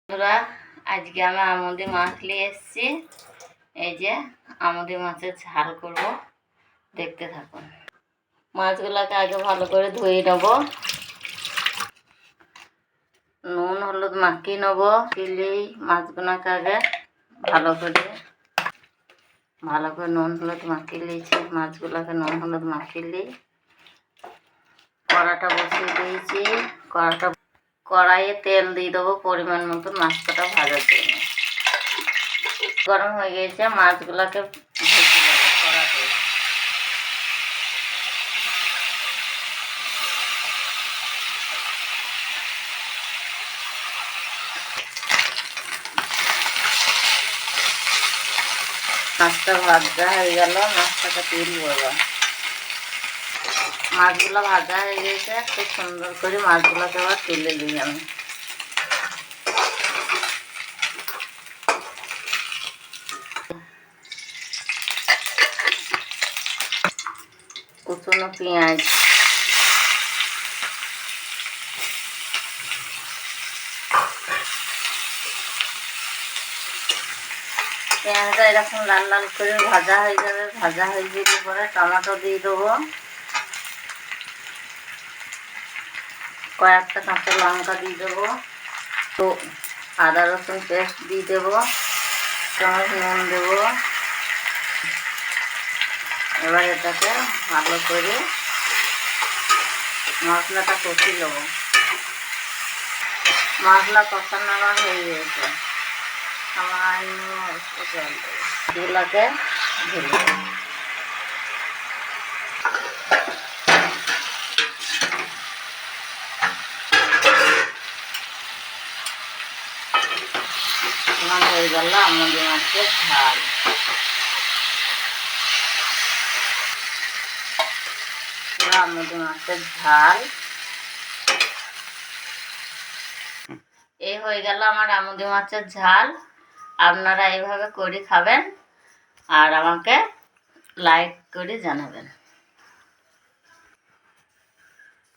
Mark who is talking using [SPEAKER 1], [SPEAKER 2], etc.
[SPEAKER 1] বন্ধুরা, আজকে আমি আমুদি মাছ নিয়ে এসেছি। এই যে আমুদি মাছের ঝাল করব, দেখতে থাকুন। মাছগুলোকে আগে ভালো করে ধুয়ে নেব, নুন হলুদ মাখিয়ে নেব। দিলেই মাছগুলোকে আগে ভালো করে নুন হলুদ মাখিয়ে নিয়েছি। মাছগুলোকে নুন হলুদ মাখিয়ে নিই। কড়াটা বসিয়ে দিয়েছি। কড়াইয়ে তেল দিয়ে দেবো পরিমাণ মতো মাছটা ভাজার জন্য। গরম হয়ে গেছে, মাছগুলোকে ভেজে দেবো কড়াতে। মাছটা ভাজা হয়ে গেল, মাছটাকে তুলবো এবার। মাছগুলো ভাজা হয়ে গেছে, খুব সুন্দর করে মাছগুলোকে আবার তুলে দিই আমি। কুচনো পেঁয়াজ, পেঁয়াজটা এরকম লাল লাল করে ভাজা হয়ে যাবে। ভাজা হয়ে গেলে পরে টমেটো দিয়ে দেবো, কয়েকটা কাঁচা লঙ্কা দিয়ে দেবো, তো আদা রসুন পেস্ট দিয়ে দেবো, চামচ নুন দেবো। এবার এটাকে ভালো করে মশলাটা কষিয়ে নেবো। মশলা কষানো হয়ে গেছে, সামান্য একটু জল দেবো। এগুলোকে ঢেলে দেবো। হয়ে গেল আমুদি মাছের ঝাল। আমুদি মাছের ঝাল এই হয়ে গেল আমার আমুদি মাছের ঝাল। আপনারা এইভাবে করে খাবেন আর আমাকে লাইক করে জানাবেন।